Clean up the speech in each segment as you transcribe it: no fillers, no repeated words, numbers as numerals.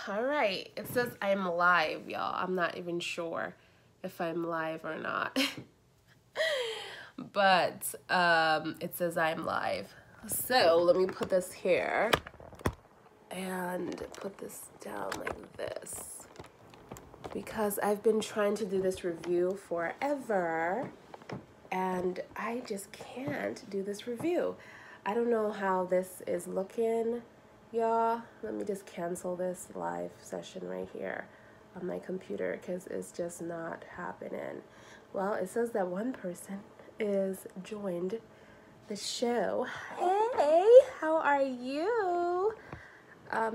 All right, it says I'm live, y'all. I'm not even sure if I'm live or not. But it says I'm live. So let me put this here and put this down like this, because I've been trying to do this review forever and I just can't do this review. I don't know how this is looking, y'all. Let me just cancel this live session right here on my computer because it's just not happening. Well, it says that one person is joined the show. Hey, how are you?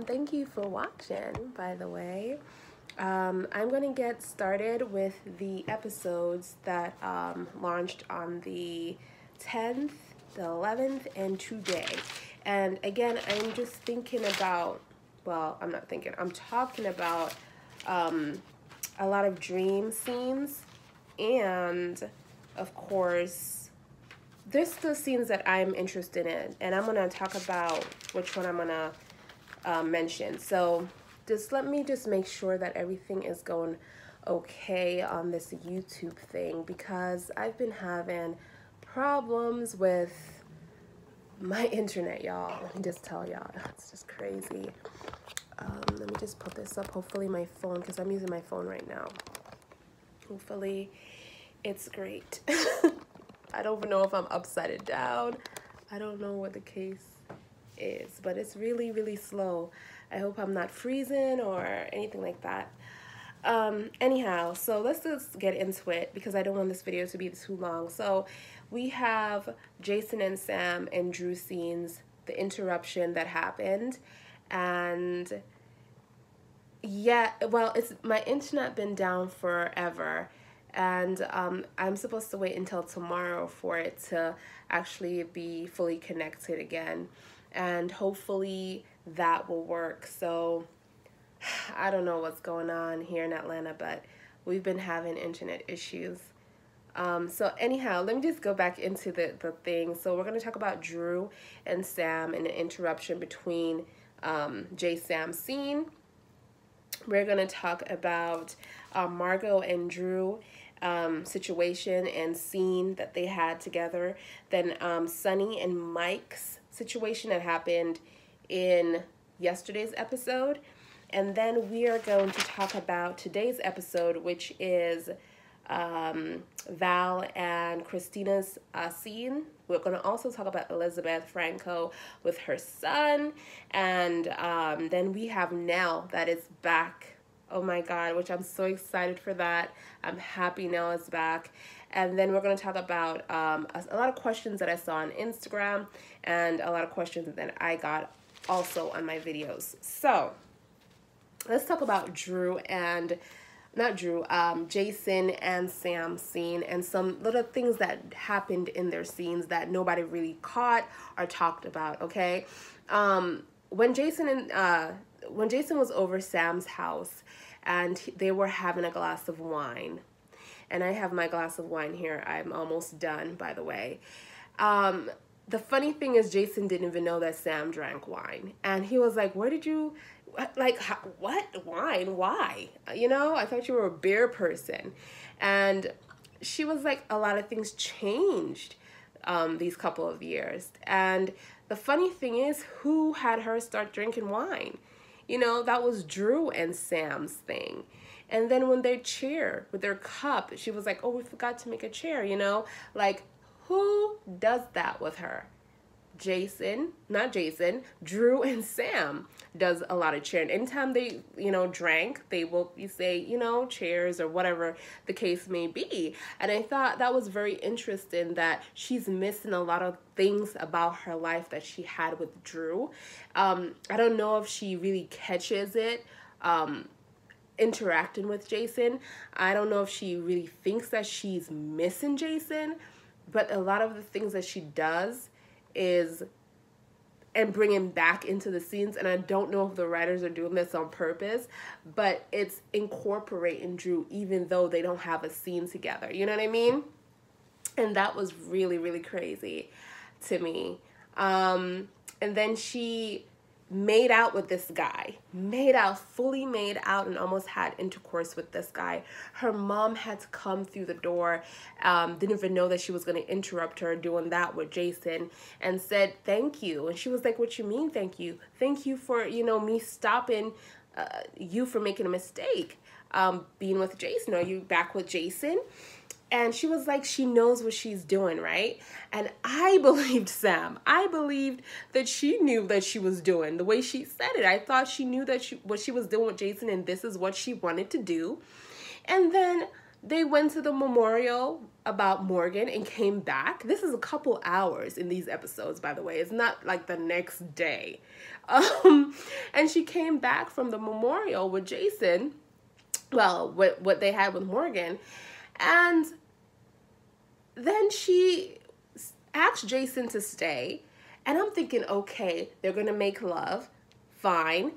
Thank you for watching, by the way. I'm going to get started with the episodes that launched on the 10th, the 11th, and today. And again, I'm just thinking about, well, I'm not thinking, I'm talking about a lot of dream scenes. And of course, there's the scenes that I'm interested in. And I'm going to talk about which one I'm going to mention. So let me make sure that everything is going okay on this YouTube thing, because I've been having problems with my internet, y'all. Let me just tell y'all, it's just crazy. Let me just put this up. Hopefully my phone, because I'm using my phone right now. Hopefully it's great. I don't even know if I'm upside down. I don't know what the case is, but it's really, really slow. I hope I'm not freezing or anything like that. Anyhow, so let's just get into it because I don't want this video to be too long. So we have Jason and Sam and Drew scenes, the interruption that happened. And yeah, well, it's my internet been down forever. And I'm supposed to wait until tomorrow for it to actually be fully connected again. And hopefully that will work. So I don't know what's going on here in Atlanta, but we've been having internet issues. So anyhow, let me just go back into the thing. So we're going to talk about Drew and Sam and the interruption between Jay-Sam's scene. We're going to talk about Margot and Drew situation and scene that they had together. Then Sonny and Mike's situation that happened in yesterday's episode. And then we are going to talk about today's episode, which is Val and Kristina's scene. We're going to also talk about Elizabeth Franco with her son. And then we have Nelle that is back. Oh my God, which I'm so excited for that. I'm happy Nelle is back. And then we're going to talk about a lot of questions that I saw on Instagram and a lot of questions that I got also on my videos. So let's talk about Jason and Sam's scene and some little things that happened in their scenes that nobody really caught or talked about, okay? When Jason was over Sam's house and they were having a glass of wine, and I have my glass of wine here. I'm almost done, by the way. The funny thing is Jason didn't even know that Sam drank wine. And he was like, where did you, like, what? Wine? Why? You know, I thought you were a beer person. And she was like, a lot of things changed these couple of years. And the funny thing is, who had her start drinking wine? You know, that was Drew and Sam's thing. And then when they cheer with their cup, she was like, oh, we forgot to make a chair, you know? Like, who does that with her? Drew and Sam does a lot of cheering. Anytime they, you know, drank, they will say, you know, cheers or whatever the case may be. And I thought that was very interesting that she's missing a lot of things about her life that she had with Drew. I don't know if she really catches it, interacting with Jason. I don't know if she really thinks that she's missing Jason, but a lot of the things that she does is and bring him back into the scenes, and I don't know if the writers are doing this on purpose, but it's incorporating Drew even though they don't have a scene together, you know what I mean? And that was really, really crazy to me. And then she made out with this guy, fully made out, and almost had intercourse with this guy. Her mom had to come through the door, didn't even know that she was going to interrupt her doing that with Jason, and said, thank you. And she was like, what you mean, thank you? Thank you for, me stopping you from making a mistake, being with Jason. Are you back with Jason? And she was like, she knows what she's doing, right? And I believed Sam. I believed that she knew that she was doing the way she said it. I thought she knew that what she was doing with Jason, and this is what she wanted to do. And then they went to the memorial about Morgan and came back. This is a couple hours in these episodes, by the way. It's not like the next day. And she came back from the memorial with Jason. Well, what they had with Morgan. And then she asked Jason to stay. And I'm thinking, okay, they're going to make love. Fine.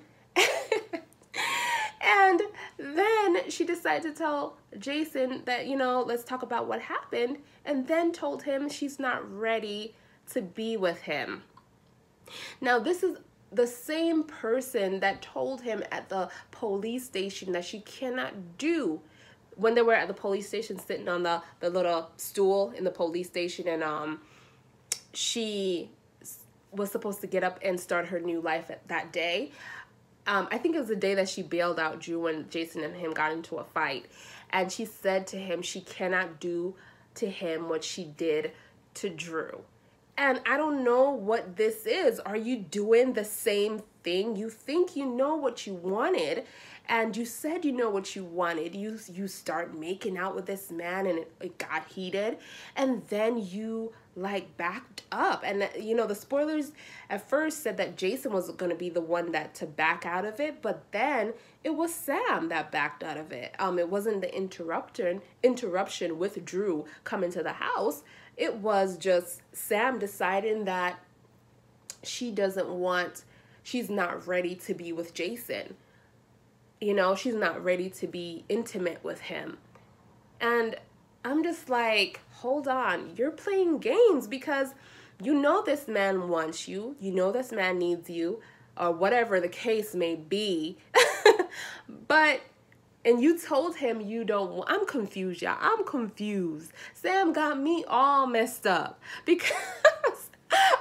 And then she decided to tell Jason that, let's talk about what happened. And then told him she's not ready to be with him. Now, this is the same person that told him at the police station that she cannot do, when they were at the police station sitting on the little stool in the police station, and she was supposed to get up and start her new life that day. I think it was the day that she bailed out Drew when Jason and him got into a fight. And she said to him she cannot do to him what she did to Drew. And I don't know what this is. Are you doing the same thing? You think you know what you wanted, and you said you know what you wanted. You start making out with this man, and it got heated, and then you backed up. And the spoilers at first said that Jason was going to be the one to back out of it, but then it was Sam that backed out of it. It wasn't the interruption with Drew coming to the house. It was just Sam deciding that she's not ready to be with Jason. She's not ready to be intimate with him. And I'm just like, hold on, you're playing games, because this man wants you. This man needs you, or whatever the case may be. And you told him you don't want. I'm confused, y'all. I'm confused. Sam got me all messed up, because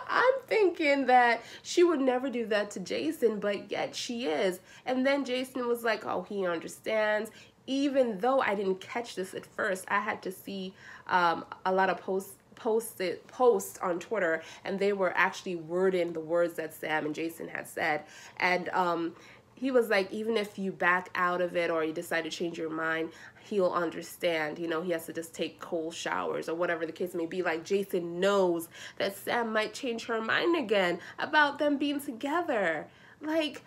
I'm thinking that she would never do that to Jason, but yet she is. And then Jason was like, oh, he understands. Even though I didn't catch this at first, I had to see a lot of posts on Twitter, and they were actually wording the words that Sam and Jason had said. And he was like, even if you back out of it or you decide to change your mind, he'll understand. He has to just take cold showers or whatever the case may be. Like, Jason knows that Sam might change her mind again about them being together. Like,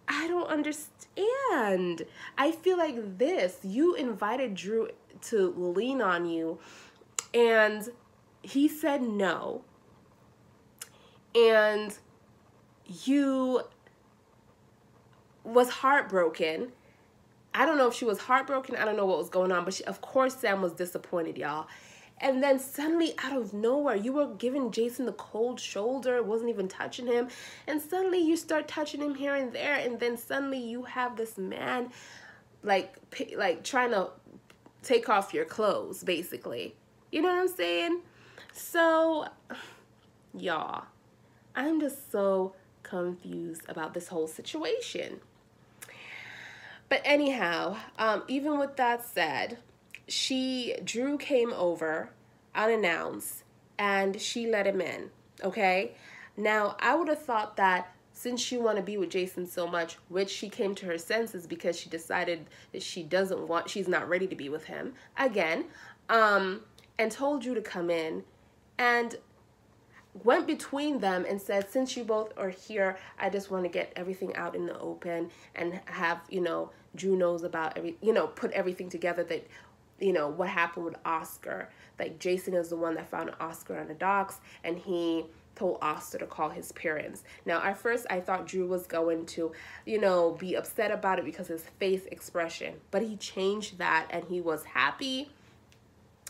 I don't understand. I feel like you invited Drew to lean on you, and he said no. And you was heartbroken. I don't know if she was heartbroken. I don't know what was going on, but of course Sam was disappointed, y'all. And then suddenly, out of nowhere, you were giving Jason the cold shoulder. It wasn't even touching him. And suddenly you start touching him here and there. And then suddenly you have this man like trying to take off your clothes, basically. You know what I'm saying? So, y'all, I'm just so confused about this whole situation. But anyhow, even with that said, Drew came over unannounced, and she let him in, okay? Now, I would have thought that since she wanted to be with Jason so much, which she came to her senses because she decided that she's not ready to be with him again, and told Drew to come in, and went between them and said, since you both are here, I just want to get everything out in the open and have, Drew knows about put everything together that, what happened with Oscar. Like, Jason is the one that found Oscar on the docks, and he told Oscar to call his parents. Now, at first, I thought Drew was going to, be upset about it because of his face expression. But he changed that, and he was happy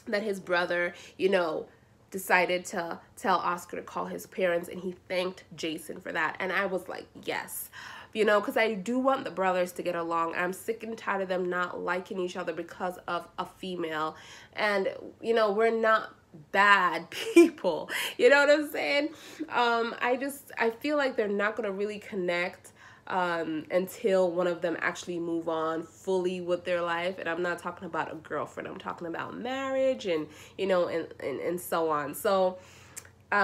that his brother, decided to tell Oscar to call his parents, and he thanked Jason for that. And I was like, yes, you know, because I do want the brothers to get along. I'm sick and tired of them not liking each other because of a female. And, you know, we're not bad people. You know what I'm saying? I feel like they're not going to really connect until one of them actually move on fully with their life. And I'm not talking about a girlfriend. I'm talking about marriage and, you know, and so on. So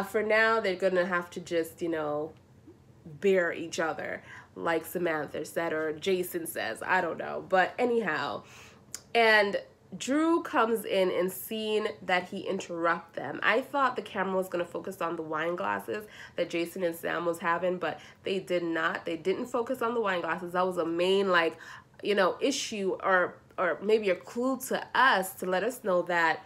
for now, they're going to have to just, you know, bear each other, like Samantha said, or Jason says, I don't know. But anyhow, and Drew comes in and seeing that he interrupt them. I thought the camera was going to focus on the wine glasses that Jason and Sam was having, but they did not. They didn't focus on the wine glasses. That was a main, like, you know, issue or maybe a clue to us to let us know that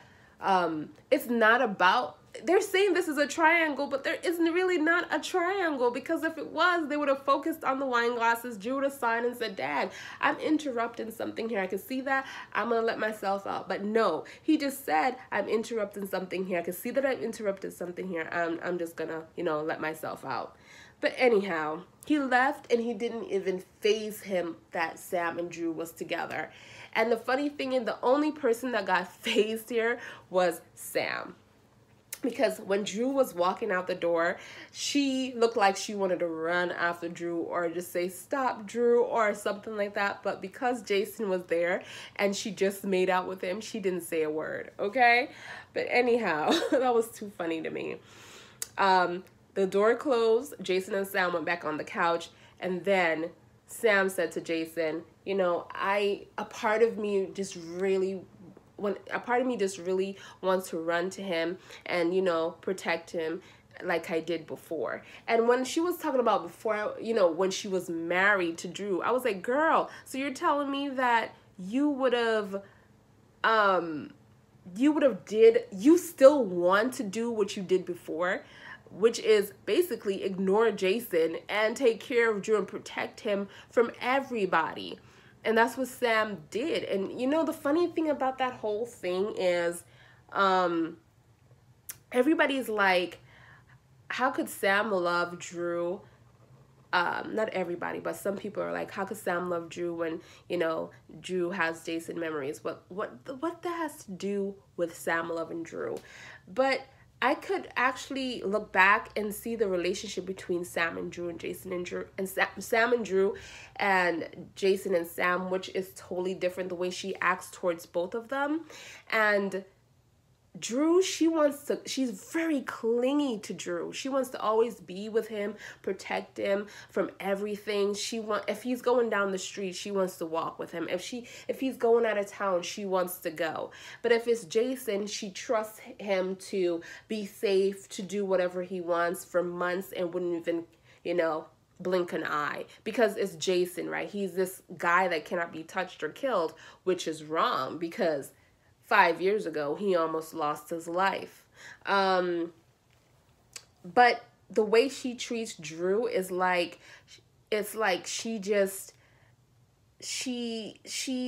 it's not about, they're saying this is a triangle, but there isn't really not a triangle, because if it was, they would have focused on the wine glasses. Drew would have signed and said, Dad, I'm interrupting something here. I can see that. I'm going to let myself out. But no, he just said, I'm interrupting something here. I can see that I've interrupted something here. I'm just going to, you know, let myself out. But anyhow, he left, and he didn't even faze him that Sam and Drew was together. And the funny thing is, the only person that got fazed here was Sam. Because when Drew was walking out the door, she looked like she wanted to run after Drew or just say, stop, Drew, or something like that. But because Jason was there and she just made out with him, she didn't say a word, okay? But anyhow, that was too funny to me. The door closed. Jason and Sam went back on the couch. And then Sam said to Jason, you know, a part of me just really wants to run to him and, you know, protect him like I did before. And when she was talking about before, you know, when she was married to Drew, I was like, girl, so you're telling me that you still want to do what you did before, which is basically ignore Jason and take care of Drew and protect him from everybody. And that's what Sam did. And, you know, the funny thing about that whole thing is everybody's like, how could Sam love Drew? Not everybody, but some people are like, how could Sam love Drew when, you know, Drew has Jason memories? What that has to do with Sam loving Drew? But I could actually look back and see the relationship between Sam and Drew and Jason and Drew and Sam and Drew and Jason and Sam, which is totally different the way she acts towards both of them. And Drew, she's very clingy to Drew. She wants to always be with him, protect him from everything. If he's going down the street, she wants to walk with him. If he's going out of town, she wants to go. But if it's Jason, she trusts him to be safe, to do whatever he wants for months and wouldn't even, you know, blink an eye, because it's Jason, right? He's this guy that cannot be touched or killed, which is wrong, because 5 years ago, he almost lost his life. But the way she treats Drew is like, it's like she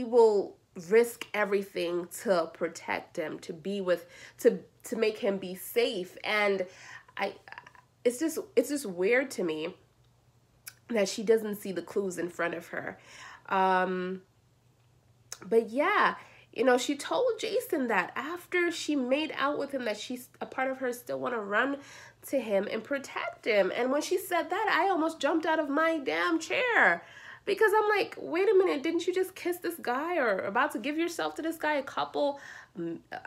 will risk everything to protect him, to be with, to make him be safe. And it's just weird to me that she doesn't see the clues in front of her. But yeah, you know, she told Jason that after she made out with him, that a part of her still want to run to him and protect him. And when she said that, I almost jumped out of my damn chair, because I'm like, wait a minute, didn't you just kiss this guy or about to give yourself to this guy a couple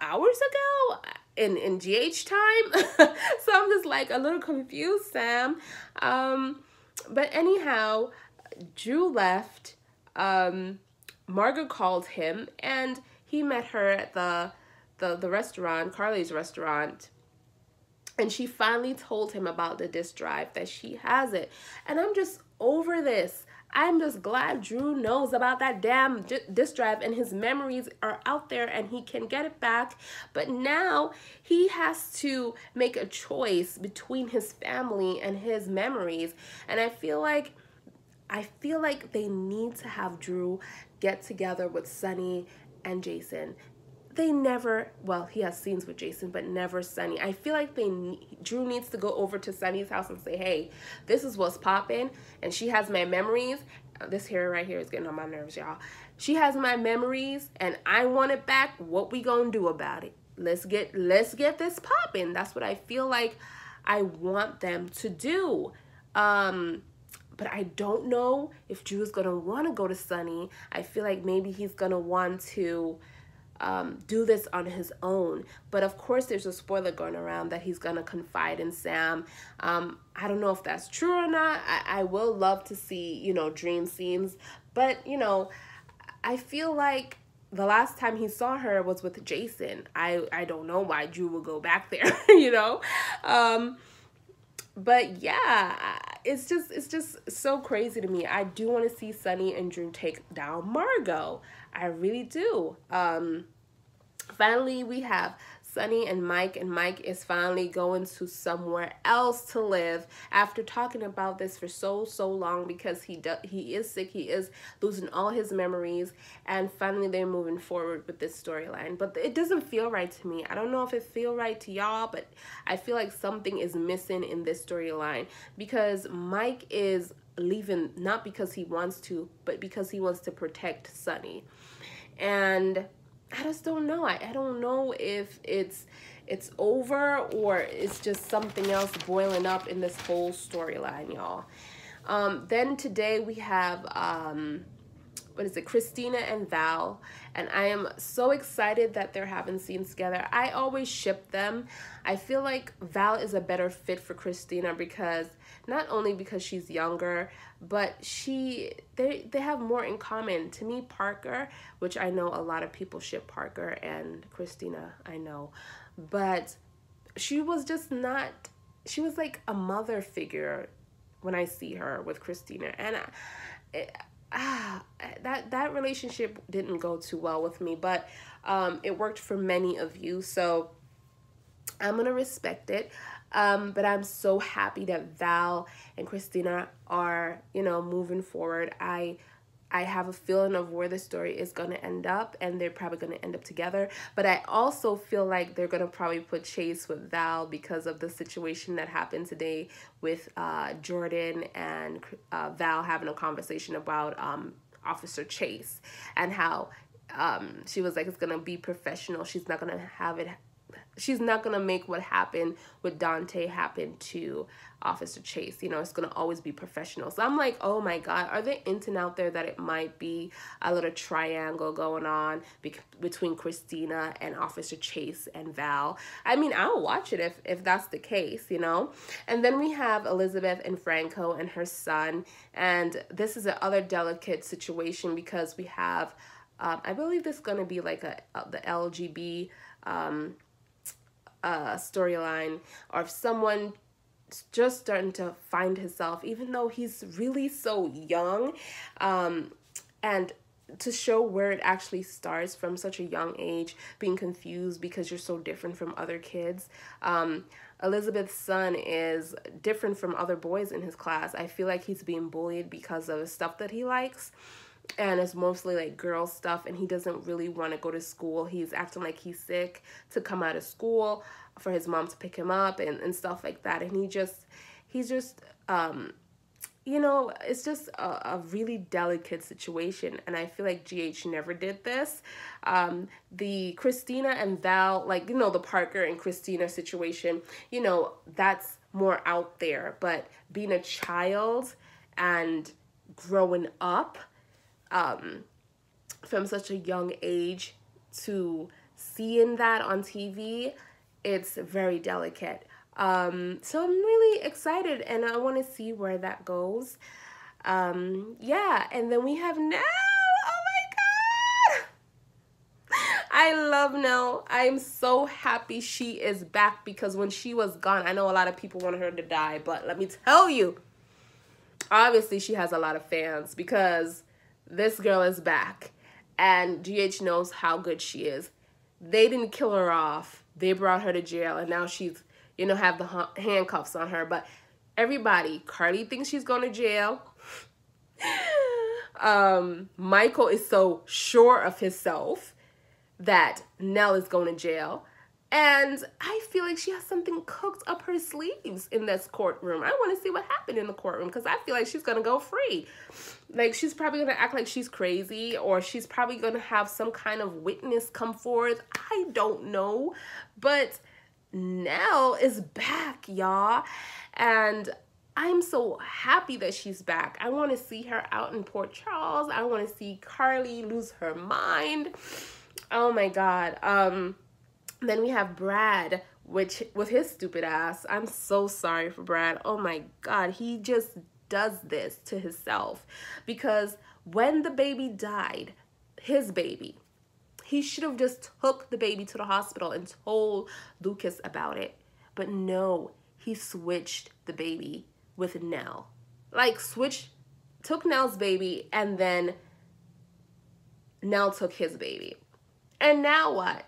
hours ago in GH time? So I'm just like a little confused, Sam. But anyhow, Drew left. Margaret called him, and he met her at the restaurant, Carly's restaurant, and she finally told him about the disk drive, that she has it. And I'm just over this. I'm just glad Drew knows about that damn disk drive, and his memories are out there and he can get it back. But now he has to make a choice between his family and his memories. And I feel like they need to have Drew get together with Sonny and Jason. they never, well, he has scenes with Jason, but never Sonny. I feel like Drew needs to go over to Sonny's house and say, hey, this is what's popping, and she has my memories. This hair right here is getting on my nerves, y'all. She has my memories, and I want it back. What we gonna do about it? Let's get this popping. That's what I feel like I want them to do. But I don't know if Drew is gonna want to go to Sonny. I feel like maybe he's gonna want to do this on his own. But of course, there's a spoiler going around that he's gonna confide in Sam. I don't know if that's true or not. I will love to see, you know, dream scenes. But, you know, I feel like the last time he saw her was with Jason. I don't know why Drew will go back there, you know? But yeah, it's just so crazy to me. I do want to see Sonny and Drew take down Margot. I really do. Finally, we have Sonny and Mike is finally going to somewhere else to live after talking about this for so long, because he is sick, he is losing all his memories, and finally they're moving forward with this storyline. But it doesn't feel right to me. I don't know if it feels right to y'all, but I feel like something is missing in this storyline, because Mike is leaving not because he wants to, but because he wants to protect Sonny. And I just don't know. I don't know if it's over or it's just something else boiling up in this whole storyline, y'all. Then today we have what is it, Kristina and Val, and I am so excited that they're having scenes together. I always ship them. I feel like Val is a better fit for Kristina, because not only because she's younger, but they have more in common. To me, Parker, which I know a lot of people ship Parker and Kristina, I know, but she was just not, she was like a mother figure when I see her with Kristina, and that relationship didn't go too well with me, but it worked for many of you, so I'm gonna respect it. But I'm so happy that Val and Kristina are, you know, moving forward. I have a feeling of where the story is going to end up, and they're probably going to end up together. But I also feel like they're going to probably put Chase with Val because of the situation that happened today with Jordan and Val having a conversation about Officer Chase, and how she was like, it's going to be professional. She's not going to have it. She's not going to make what happened with Dante happen to Officer Chase. You know, it's going to always be professional. So I'm like, oh my God, are they hinting out there that it might be a little triangle going on between Kristina and Officer Chase and Val? I mean, I'll watch it if that's the case, you know? And then we have Elizabeth and Franco and her son. And this is another delicate situation, because we have, I believe this is going to be like the LGB storyline, or if someone just starting to find himself, even though he's really so young, and to show where it actually starts from such a young age, being confused because you're so different from other kids. Elizabeth's son is different from other boys in his class. I feel like he's being bullied because of the stuff that he likes, and it's mostly like girl stuff, and he doesn't really want to go to school. He's acting like he's sick to come out of school for his mom to pick him up and stuff like that. And he's just you know, it's just a really delicate situation, and I feel like GH never did this. The Kristina and Val, like, you know, the Parker and Kristina situation, you know, that's more out there, but being a child and growing up from such a young age to seeing that on TV, it's very delicate. So I'm really excited, and I want to see where that goes. Yeah, and then we have Nelle. Oh my God! I love Nelle. I'm so happy she is back, because when she was gone, I know a lot of people wanted her to die, but let me tell you, obviously she has a lot of fans, because this girl is back, and GH knows how good she is. They didn't kill her off. They brought her to jail, and now she's, you know, have the handcuffs on her. But everybody, Carly thinks she's going to jail. Michael is so sure of himself. that Nelle is going to jail. And I feel like she has something cooked up her sleeves in this courtroom. I want to see what happened in the courtroom because I feel like she's going to go free. Like, she's probably going to act like she's crazy, or she's probably going to have some kind of witness come forth. I don't know. But Nelle is back, y'all. And I'm so happy that she's back. I want to see her out in Port Charles. I want to see Carly lose her mind. Oh my God. Then we have Brad, which with his stupid ass. I'm so sorry for Brad. Oh my God, he just does this to himself. Because when the baby died, his baby, he should have just took the baby to the hospital and told Lucas about it. But no, he switched the baby with Nelle. Like, took Nelle's baby, and then Nelle took his baby. And now what?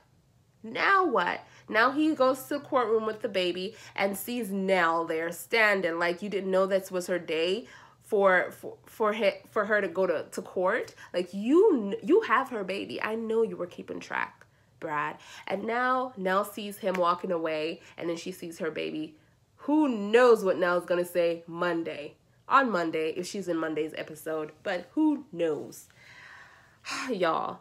Now what? Now he goes to the courtroom with the baby and sees Nelle there standing like you didn't know this was her day for her to go to court. Like, you have her baby. I know you were keeping track, Brad. And now Nelle sees him walking away, and then she sees her baby. Who knows what Nelle's gonna say on Monday, if she's in Monday's episode, but who knows? Y'all,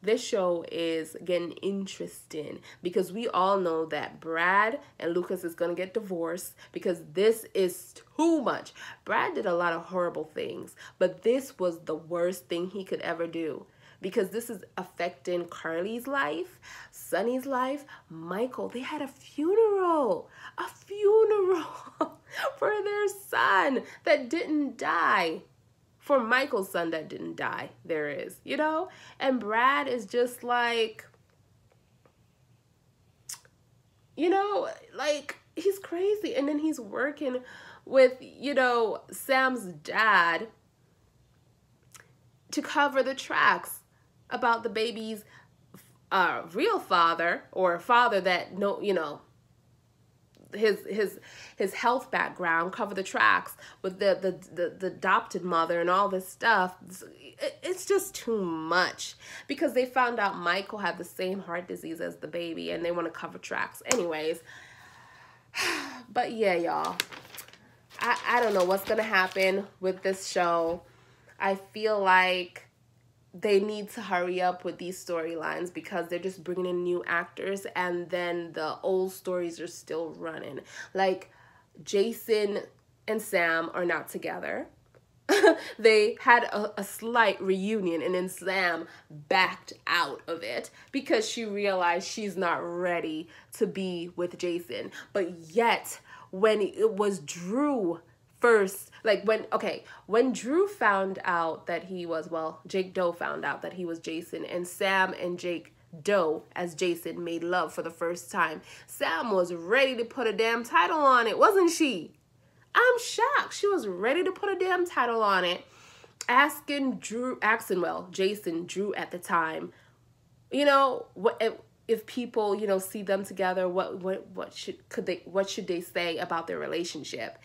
this show is getting interesting because we all know that Brad and Lucas is going to get divorced because this is too much. Brad did a lot of horrible things, but this was the worst thing he could ever do because this is affecting Carly's life, Sonny's life, Michael. They had a funeral for their son that didn't die. For Michael's son that didn't die, there is, you know? And Brad is just like, you know, like, he's crazy. And then he's working with, you know, Sam's dad to cover the tracks about the baby's real father, or father that, you know, his health background, cover the tracks with the adopted mother and all this stuff. It's just too much because they found out Michael had the same heart disease as the baby, and they want to cover tracks anyways. But yeah, y'all, I don't know what's gonna happen with this show. I feel like they need to hurry up with these storylines because they're just bringing in new actors, and then the old stories are still running. Like, Jason and Sam are not together. They had a slight reunion, and then Sam backed out of it because she realized she's not ready to be with Jason. But yet, when it was Drew first, like when Drew found out that he was, well, Jake Doe found out that he was Jason, and Sam and Jake Doe as Jason made love for the first time, Sam was ready to put a damn title on it, wasn't she? I'm shocked. She was ready to put a damn title on it, asking Jason, Drew at the time, you know, what if people, you know, see them together, what should they say about their relationship?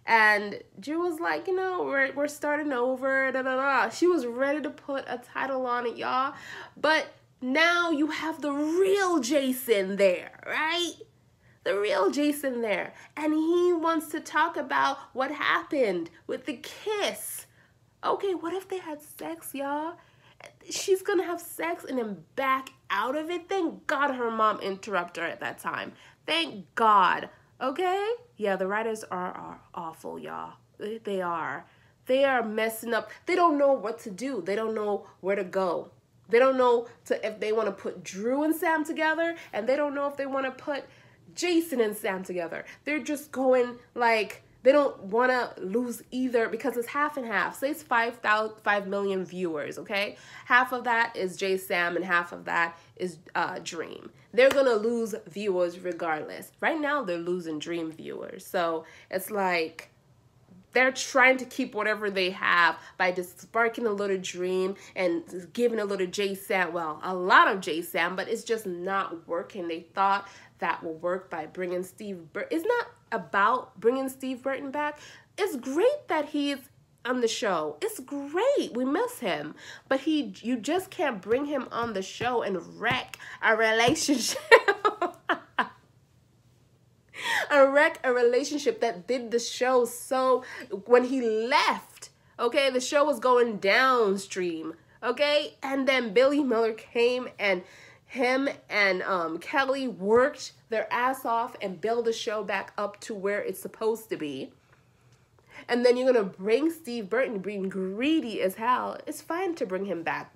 And Drew was like, you know, we're starting over, da da da. She was ready to put a title on it, y'all. But now you have the real Jason there, right? The real Jason there. And he wants to talk about what happened with the kiss. Okay, what if they had sex, y'all? She's gonna have sex and then back out of it. Thank God her mom interrupted her at that time. Thank God. Okay? Yeah, the writers are awful, y'all. They are. They are messing up. They don't know what to do. They don't know where to go. They don't know if they want to put Drew and Sam together, and they don't know if they want to put Jason and Sam together. They're just going like, they don't want to lose either because it's half and half. Say it's 5 million viewers, okay? Half of that is Jay Sam and half of that is Dream. They're going to lose viewers regardless. Right now, they're losing Dream viewers. So it's like they're trying to keep whatever they have by just sparking a little Dream and giving a little Jay Sam. Well, a lot of Jay Sam, but it's just not working. They thought that will work by bringing Steve Burton. It's not about bringing Steve Burton back. It's great that he's on the show. It's great. We miss him. But you just can't bring him on the show and wreck a relationship. Wreck a relationship that did the show so when he left, okay, the show was going downstream, okay, and then Billy Miller came and him and Kelly worked their ass off and build the show back up to where it's supposed to be. And then you're gonna bring Steve Burton being greedy as hell. It's fine to bring him back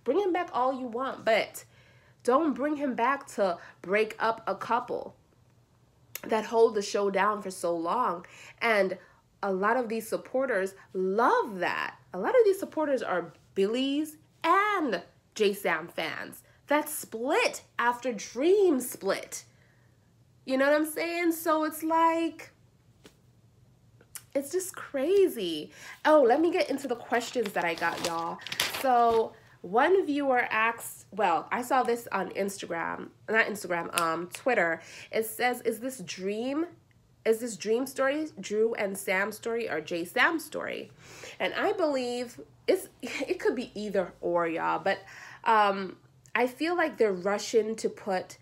all you want, but don't bring him back to break up a couple that hold the show down for so long. And a lot of these supporters love that. A lot of these supporters are Billy's and J-Sam fans that split after Dream split. You know what I'm saying? So it's like, it's just crazy. Oh, let me get into the questions that I got, y'all. So one viewer asked, well, I saw this on Twitter. It says, is this Dream story Drew and Sam's story or J-Sam's story? And I believe it could be either or, y'all. But I feel like they're rushing to put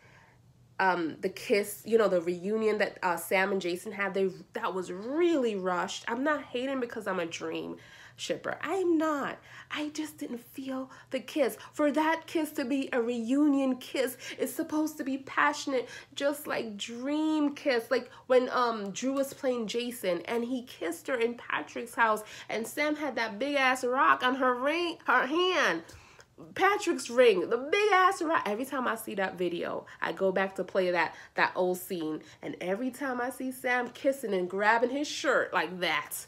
the kiss, you know, the reunion that Sam and Jason had. That was really rushed. I'm not hating because I'm a Dream shipper. I'm not. I just didn't feel the kiss. For that kiss to be a reunion kiss, it's supposed to be passionate, just like Dream kiss. Like when Drew was playing Jason and he kissed her in Patrick's house and Sam had that big ass rock on her hand. Patrick's ring, the big ass rock. Every time I see that video, I go back to play that old scene, and every time I see Sam kissing and grabbing his shirt like that,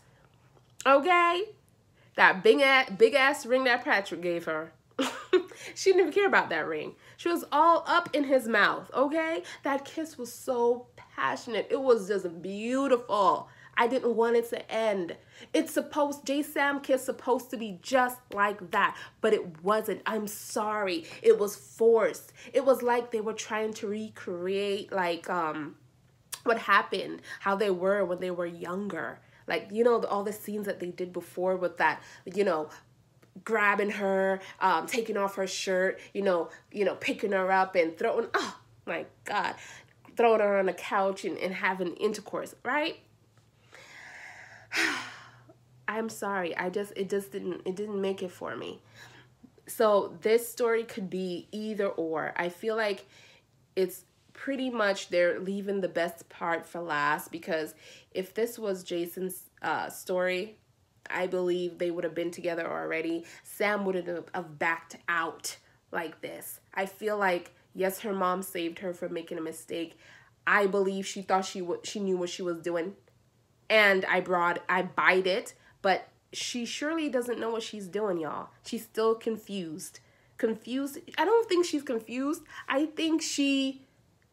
okay, that big ass ring that Patrick gave her, she didn't even care about that ring. She was all up in his mouth, okay? That kiss was so passionate. It was just beautiful. I didn't want it to end. J-Sam kiss supposed to be just like that, but it wasn't. I'm sorry. It was forced. It was like they were trying to recreate like what happened, how they were when they were younger. Like, you know, all the scenes that they did before with that, you know, grabbing her, taking off her shirt, you know, picking her up and throwing, oh my God, throwing her on the couch and having intercourse, right? I'm sorry. It didn't make it for me. So this story could be either or. I feel like it's pretty much they're leaving the best part for last, because if this was Jason's story, I believe they would have been together already. Sam wouldn't have backed out like this. I feel like, yes, her mom saved her from making a mistake. I believe she thought she knew what she was doing. And I bite it, but she surely doesn't know what she's doing, y'all. She's still confused. I don't think she's confused. I think she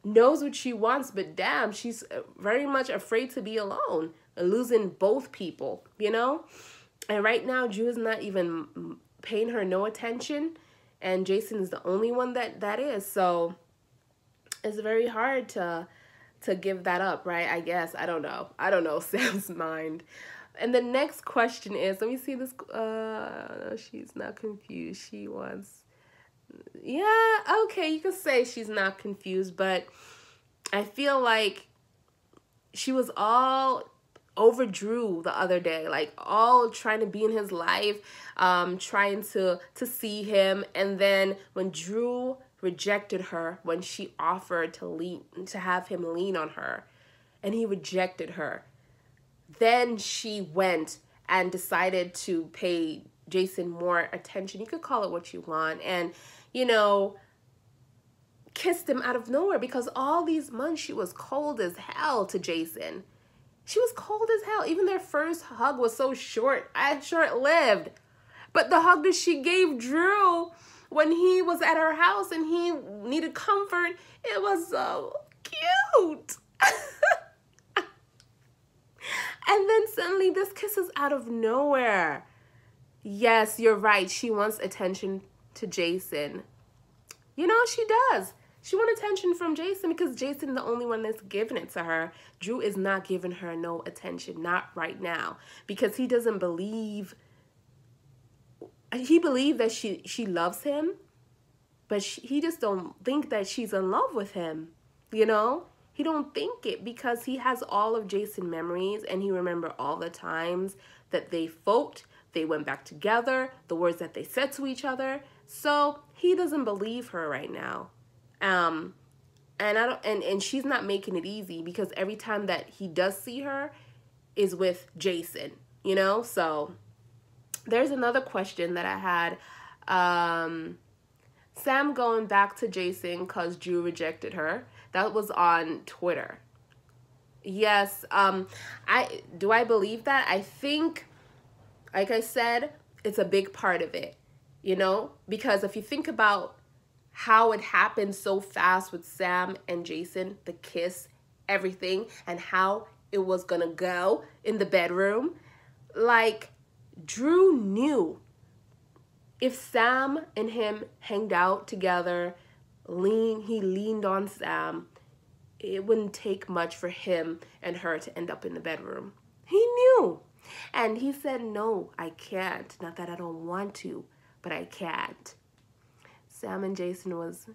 knows what she wants, but damn, she's very much afraid to be alone, losing both people, you know? And right now, Drew is not even paying her no attention, and Jason is the only one that is. So it's very hard to give that up, right? I guess. I don't know Sam's mind. And the next question is, let me see this. No, she's not confused. She wants, yeah, okay, you can say she's not confused, but I feel like she was all over Drew the other day, like all trying to be in his life, trying to see him. And then when Drew rejected her, when she offered to have him lean on her, and he rejected her, then she went and decided to pay Jason more attention. You could call it what you want, and you know, kissed him out of nowhere, because all these months she was cold as hell to Jason. She was cold as hell. Even their first hug was so short-lived. But the hug that she gave Drew when he was at her house and he needed comfort, it was so cute. And then suddenly this kiss is out of nowhere. Yes, you're right. She wants attention to Jason. You know, she does. She wants attention from Jason because Jason's the only one that's giving it to her. Drew is not giving her no attention, not right now, because he doesn't believe he believed that she loves him, but he just don't think that she's in love with him, you know? He don't think it because he has all of Jason memories, and he remember all the times that they fought, they went back together, the words that they said to each other. So he doesn't believe her right now. And I don't, and she's not making it easy because every time that he does see her is with Jason, you know? So there's another question that I had. Sam going back to Jason because Drew rejected her. That was on Twitter. Yes, I believe that? I think, like I said, it's a big part of it, you know? Because if you think about how it happened so fast with Sam and Jason, the kiss, everything, and how it was gonna go in the bedroom, like, Drew knew if Sam and him hanged out together, he leaned on Sam, it wouldn't take much for him and her to end up in the bedroom. He knew. And he said, no, I can't. Not that I don't want to, but I can't. Sam and Jason was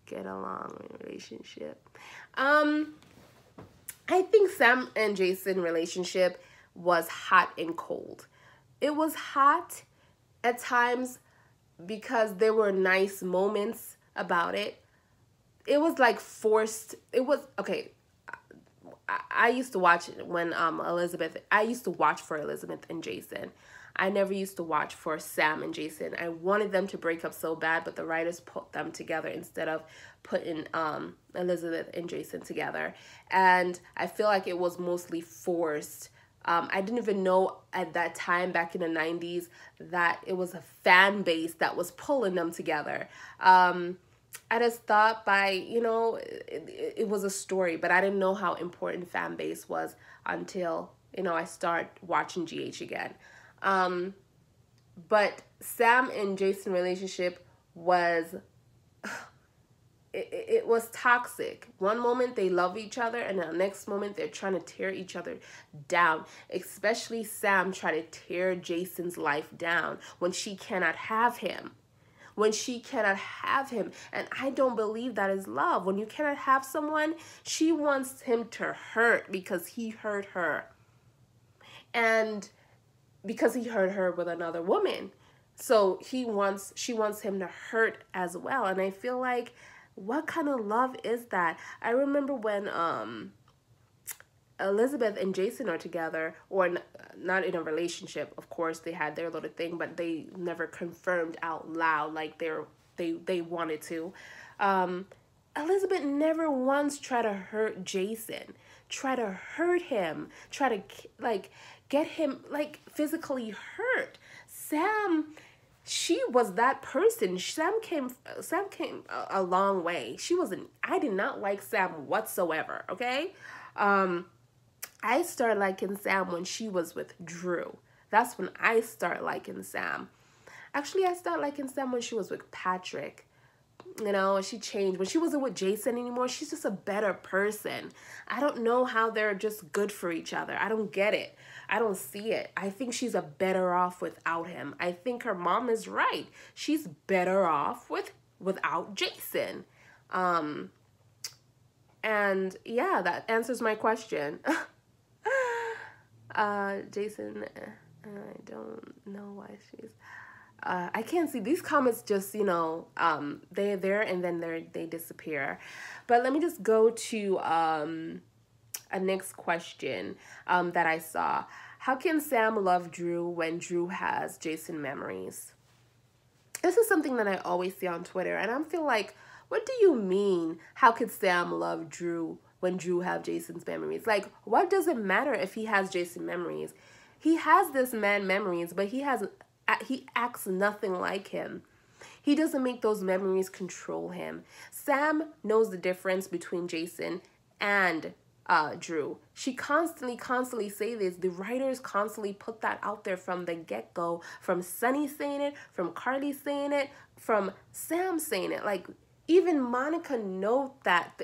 get along relationship. I think Sam and Jason relationship was hot and cold. It was hot at times because there were nice moments about it. It was like forced. It was, okay, I used to watch it when I used to watch for Elizabeth and Jason. I never used to watch for Sam and Jason. I wanted them to break up so bad, but the writers put them together instead of putting Elizabeth and Jason together. And I feel like it was mostly forced. I didn't even know at that time, back in the 90s, that it was a fan base that was pulling them together. I just thought it was a story, but I didn't know how important fan base was until, I start watching GH again. But Sam and Jason relationship was, it was toxic. One moment they love each other, and the next moment they're trying to tear each other down. Especially Sam trying to tear Jason's life down when she cannot have him. When she cannot have him. And I don't believe that is love. When you cannot have someone, she wants him to hurt because he hurt her. And because he hurt her with another woman. So she wants him to hurt as well. And I feel like, what kind of love is that? I remember when Elizabeth and Jason are together, or not in a relationship, of course, they had their little thing, but they never confirmed out loud like they wanted to. Elizabeth never once tried to hurt Jason, try to hurt him, try to get him physically hurt. Sam, she was that person. Sam came a long way. I did not like Sam whatsoever, okay? I started liking Sam when she was with Drew. That's when I start liking Sam. Actually, I started liking Sam when she was with Patrick. She changed. When she wasn't with Jason anymore, she's just a better person. I don't know how they're just good for each other. I don't get it. I don't see it. I think she's a better off without him. I think her mom is right. She's better off without Jason. And yeah, that answers my question. Jason, I don't know why she's... I can't see these comments. Just they're there and then they disappear. But let me just go to a next question that I saw. How can Sam love Drew when Drew has Jason memories? This is something that I always see on Twitter, and I feel like, what do you mean? How could Sam love Drew when Drew have Jason's memories? Like, what does it matter if he has Jason memories? He has this man memories, but he acts nothing like him. He doesn't make those memories control him. Sam knows the difference between Jason and Drew. She constantly say this. The writers constantly put that out there from the get-go, from Sonny saying it, from Carly saying it, from Sam saying it. Like, even Monica knows that,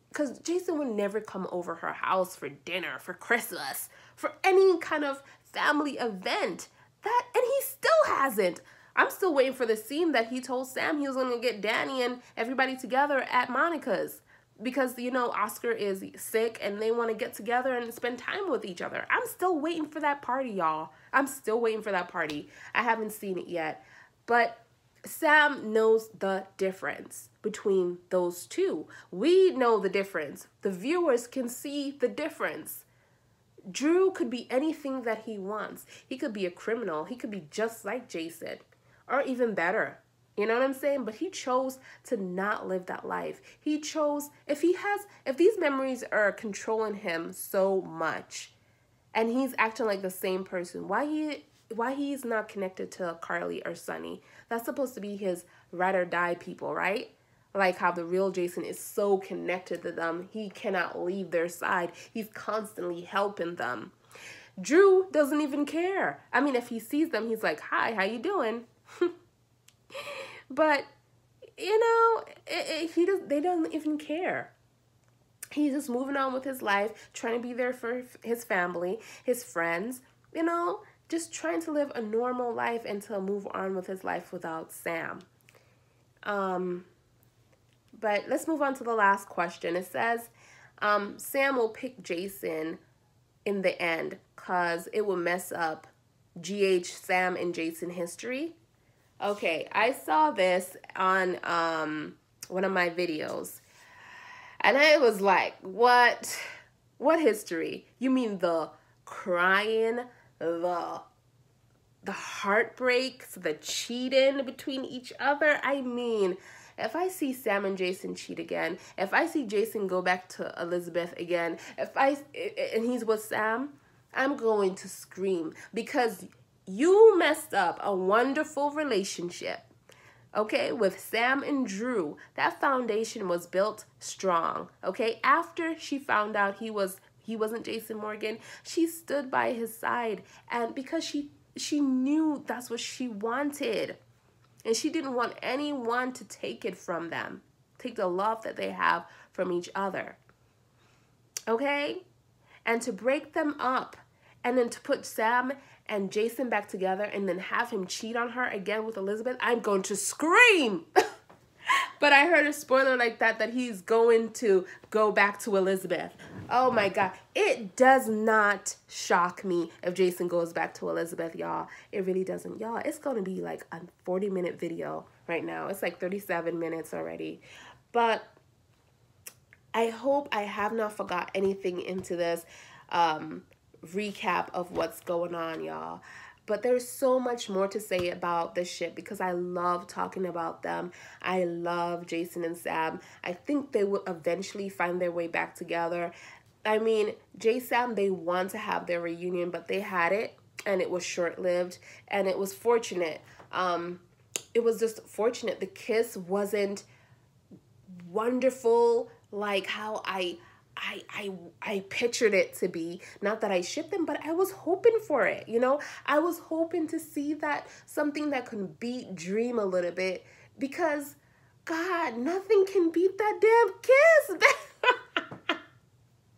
because Jason would never come over her house for dinner, for Christmas, for any kind of family event. And he still hasn't. I'm still waiting for the scene that he told Sam he was going to get Danny and everybody together at Monica's. Because, you know, Oscar is sick and they want to get together and spend time with each other. I'm still waiting for that party, y'all. I'm still waiting for that party. I haven't seen it yet. But Sam knows the difference between those two. We know the difference. The viewers can see the difference. Drew could be anything that he wants. He could be a criminal. He could be just like Jason, or even better. You know what I'm saying? But he chose to not live that life. He chose, if these memories are controlling him so much and he's acting like the same person, why he's not connected to Carly or Sonny? That's supposed to be his ride or die people, right? Like how the real Jason is so connected to them, he cannot leave their side. He's constantly helping them. Drew doesn't even care. I mean, if he sees them, he's like, hi, how you doing? But, you know, they don't even care. He's just moving on with his life, trying to be there for his family, his friends, you know, just trying to live a normal life and to move on with his life without Sam. But let's move on to the last question. It says, Sam will pick Jason in the end because it will mess up GH, Sam, and Jason history. Okay, I saw this on one of my videos, and I was like, what? What history? You mean the crying, the heartbreaks, the cheating between each other? I mean, if I see Sam and Jason cheat again, if I see Jason go back to Elizabeth again, and he's with Sam, I'm going to scream because you messed up a wonderful relationship, okay, with Sam and Drew. That foundation was built strong, okay? After she found out he wasn't Jason Morgan, she stood by his side, and because she knew that's what she wanted, and she didn't want anyone to take it from them, take the love that they have from each other, okay? And to break them up, and then to put Sam and Jason back together and then have him cheat on her again with Elizabeth, I'm going to scream. But I heard a spoiler like that he's going to go back to Elizabeth. Oh my God. It does not shock me if Jason goes back to Elizabeth, y'all. It really doesn't. Y'all, it's going to be like a 40-minute video right now. It's like 37 minutes already. But I hope I have not forgot anything into this recap of what's going on, y'all. But there's so much more to say about this ship because I love talking about them. I love Jason and Sam. I think they will eventually find their way back together. I mean, Sam, they want to have their reunion, but they had it and it was short-lived and it was fortunate. It was just fortunate. The kiss wasn't wonderful like how I pictured it to be. Not that I shipped them, but I was hoping for it, you know? I was hoping to see that something that could beat Dream a little bit because, God, nothing can beat that damn kiss.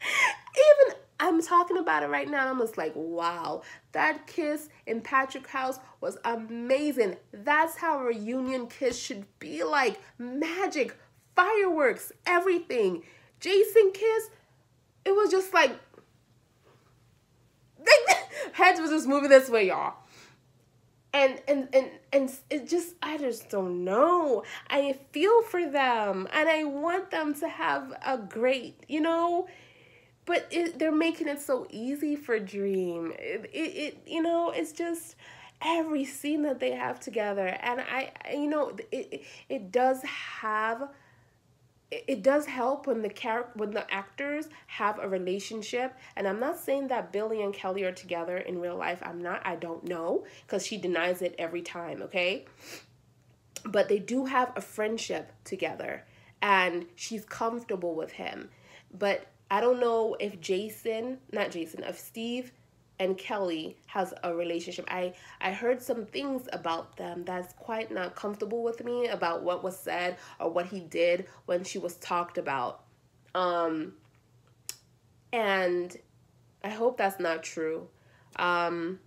Even, I'm talking about it right now, and I'm just like, wow, that kiss in Patrick House was amazing. That's how a reunion kiss should be like. Magic, fireworks, everything. Jason kiss, it was just like heads was just moving this way, y'all. And it just, I just don't know. I feel for them and I want them to have a great, you know, but they're making it so easy for Dream. You know, it's just every scene that they have together, and you know, it does have. It does help when the actors have a relationship, and I'm not saying that Billy and Kelly are together in real life. I don't know, because she denies it every time, okay? But they do have a friendship together, and she's comfortable with him. But I don't know if if Steve and Kelly has a relationship. I heard some things about them that's quite not comfortable with me about what was said or what he did when she was talked about. And I hope that's not true. Thank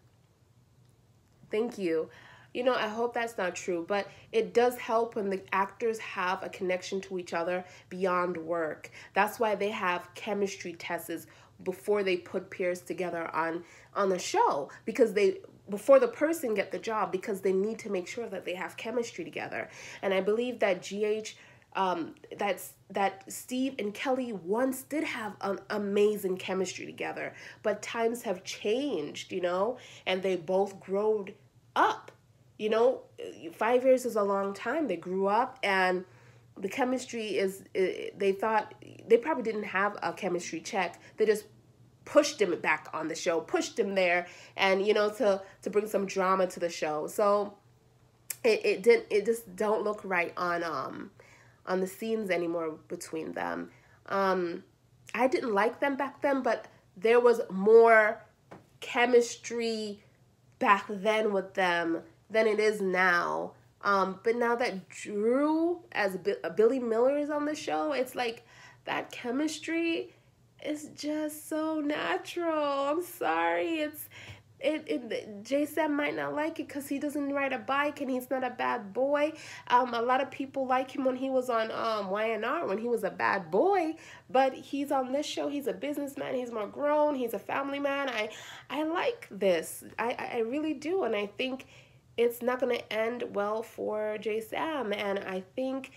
you. You know, I hope that's not true, but it does help when the actors have a connection to each other beyond work. That's why they have chemistry tests before they put peers together on the show, because before the person get the job, because they need to make sure that they have chemistry together. And I believe that that Steve and Kelly once did have an amazing chemistry together, but times have changed, you know, and they both growed up. You know, 5 years is a long time. They grew up, and the chemistry is, they thought, they probably didn't have a chemistry check. They just pushed him back on the show, pushed him there, and, you know, to bring some drama to the show. So it just don't look right on the scenes anymore between them. I didn't like them back then, but there was more chemistry back then with them than it is now. But now that Drew as Billy Miller is on the show, it's like that chemistry is just so natural. I'm sorry. J-Sam might not like it because he doesn't ride a bike and he's not a bad boy. A lot of people like him when he was on YNR, when he was a bad boy, but he's on this show. He's a businessman. He's more grown. He's a family man. I like this. I really do, and I think it's not going to end well for J-Sam, and I think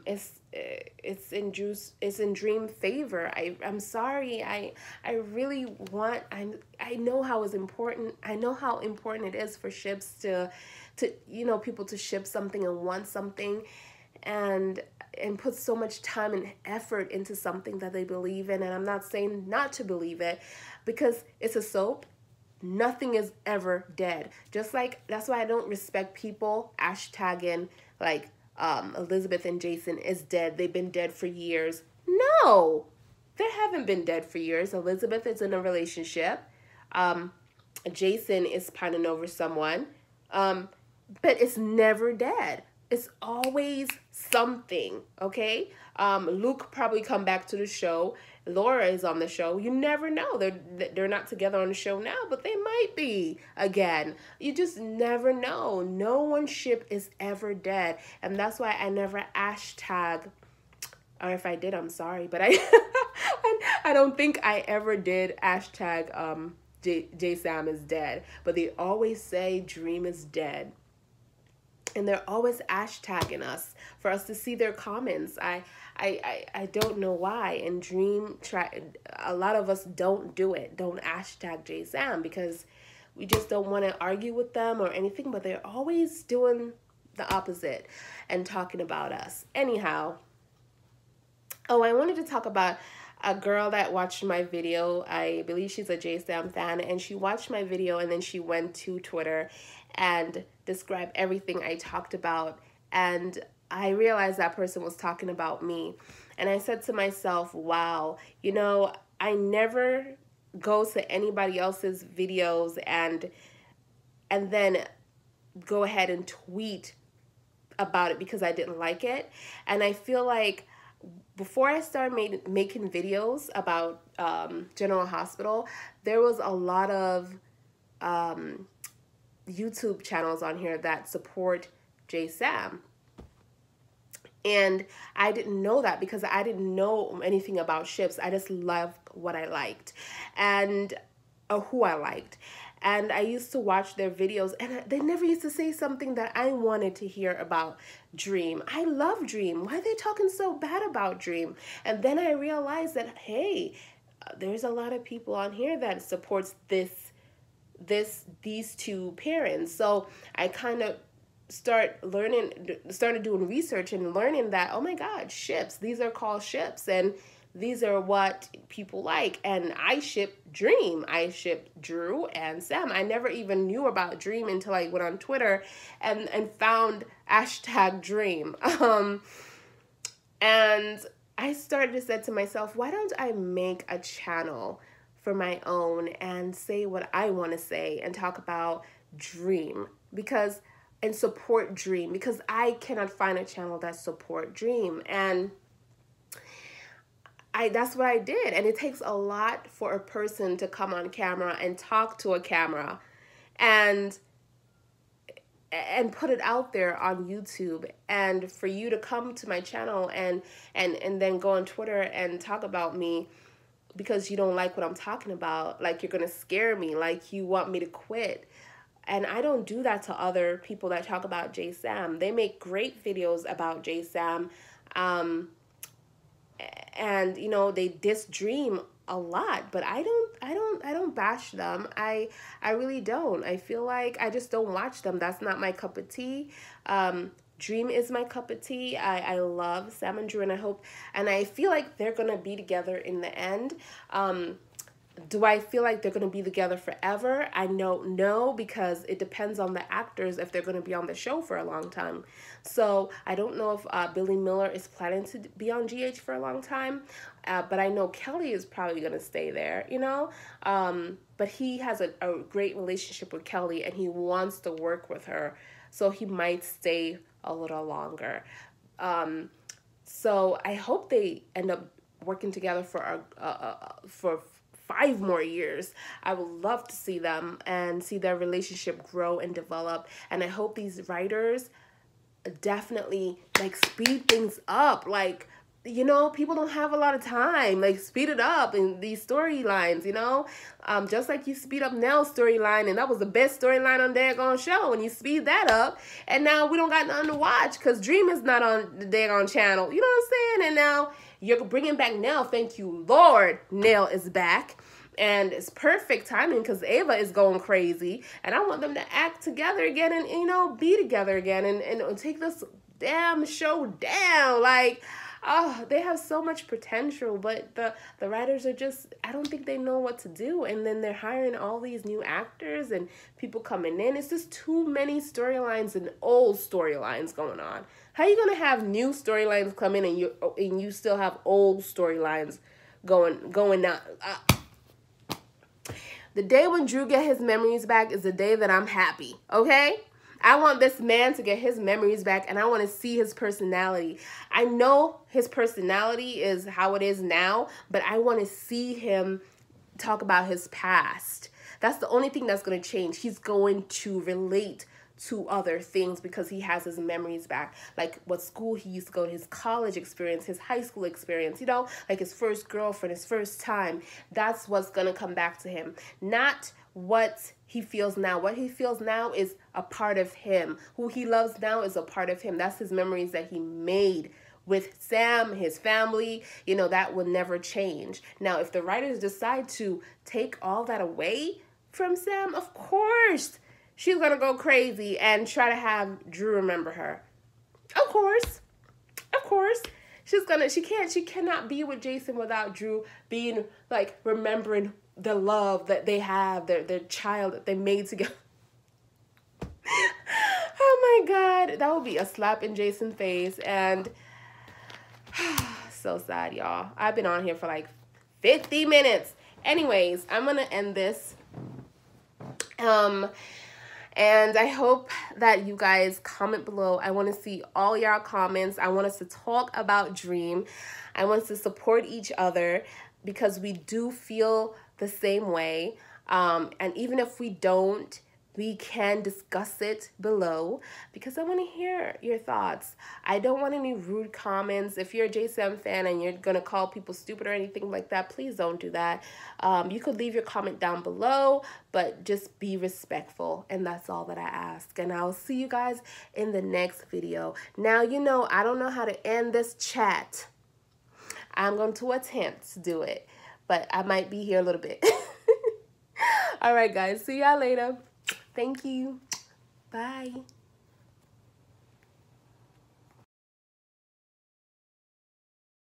it's in Dream favor. I'm sorry. I really want, I know how important it is for ships to you know, people to ship something and want something and put so much time and effort into something that they believe in. And I'm not saying not to believe it, because it's a soap. Nothing is ever dead. Just like, that's why I don't respect people hashtagging like Elizabeth and Jason is dead. They've been dead for years. No, they haven't been dead for years. Elizabeth is in a relationship. Jason is pining over someone. But it's never dead. It's always something, okay? Luke probably come back to the show. Laura is on the show. You never know. They're not together on the show now, but they might be again. You just never know. No one's ship is ever dead. And that's why I never hashtag, or if I did, I'm sorry, but I don't think I ever did hashtag J-Sam is dead. But they always say Dream is dead. And they're always hashtagging us for us to see their comments. I don't know why. And Dream, a lot of us don't do it. Don't hashtag J-Sam, because we just don't want to argue with them or anything. But they're always doing the opposite and talking about us. Anyhow. Oh, I wanted to talk about a girl that watched my video. I believe she's a J-Sam fan. And she watched my video and then she went to Twitter and describe everything I talked about, and I realized that person was talking about me. And I said to myself, wow, you know, I never go to anybody else's videos and then go ahead and tweet about it because I didn't like it. And I feel like before I started making videos about General Hospital, there was a lot of YouTube channels on here that support J-Sam. And I didn't know that because I didn't know anything about ships. I just loved what I liked and who I liked. And I used to watch their videos and they never used to say something that I wanted to hear about Dream. I love Dream. Why are they talking so bad about Dream? And then I realized that, hey, there's a lot of people on here that supports these two parents. So I kind of started doing research and learning that, oh my God, ships, these are called ships, and these are what people like. And I ship Dream. I ship Drew and Sam. I never even knew about Dream until I went on Twitter and found hashtag Dream. And I started to say to myself, why don't I make a channel for my own and say what I want to say and talk about Dream and support Dream, because I cannot find a channel that support Dream. And that's what I did. And it takes a lot for a person to come on camera and talk to a camera. And put it out there on YouTube, and for you to come to my channel and then go on Twitter and talk about me because you don't like what I'm talking about, like you're gonna scare me, like you want me to quit. And I don't do that to other people that talk about J Sam. They make great videos about J Sam, and you know, they diss Dream a lot, but I don't bash them. I really don't. I feel like I just don't watch them. That's not my cup of tea. Dream is my cup of tea. I love Sam and Drew, and I hope, and I feel like they're gonna be together in the end. Do I feel like they're going to be together forever? I don't know, because it depends on the actors if they're going to be on the show for a long time. So I don't know if Billy Miller is planning to be on GH for a long time, but I know Kelly is probably going to stay there, you know. But he has a great relationship with Kelly, and he wants to work with her, so he might stay a little longer. So I hope they end up working together for 5 more years. I would love to see them and see their relationship grow and develop. And I hope these writers definitely like speed things up. Like, you know, people don't have a lot of time. Like, speed it up in these storylines, you know? Just like you speed up Nell's storyline, and that was the best storyline on daggone show, and you speed that up, and now we don't got nothing to watch because Dream is not on the daggone channel. You know what I'm saying? And now you're bringing back Nell. Thank you, Lord. Nell is back. And it's perfect timing because Ava is going crazy. And I want them to act together again and, you know, be together again and take this damn show down. Like, oh, they have so much potential, but the writers are just, I don't think they know what to do. And then they're hiring all these new actors and people coming in. It's just too many storylines and old storylines going on. How are you going to have new storylines come in and you still have old storylines going on? The day when Drew get his memories back is the day that I'm happy, okay? I want this man to get his memories back, and I want to see his personality. I know his personality is how it is now, but I want to see him talk about his past. That's the only thing that's going to change. He's going to relate to other things because he has his memories back, like what school he used to go to, his college experience, his high school experience, you know, like his first girlfriend, his first time. That's what's gonna come back to him, not what he feels now. What he feels now is a part of him. Who he loves now is a part of him. That's his memories that he made with Sam, his family, you know, that will never change. Now, if the writers decide to take all that away from Sam, of course she's gonna go crazy and try to have Drew remember her. Of course. She cannot be with Jason without Drew being like remembering the love that they have, their child that they made together. Oh my God, that would be a slap in Jason's face. And so sad, y'all. I've been on here for like 50 minutes. Anyways, I'm gonna end this. And I hope that you guys comment below. I want to see all y'all comments. I want us to talk about Dream. I want us to support each other because we do feel the same way. And even if we don't, we can discuss it below because I want to hear your thoughts. I don't want any rude comments. If you're a JSM fan and you're going to call people stupid or anything like that, please don't do that. You could leave your comment down below, but just be respectful. And that's all that I ask. And I'll see you guys in the next video. Now, you know, I don't know how to end this chat. I'm going to attempt to do it, but I might be here a little bit. All right, guys. See y'all later. Thank you. Bye.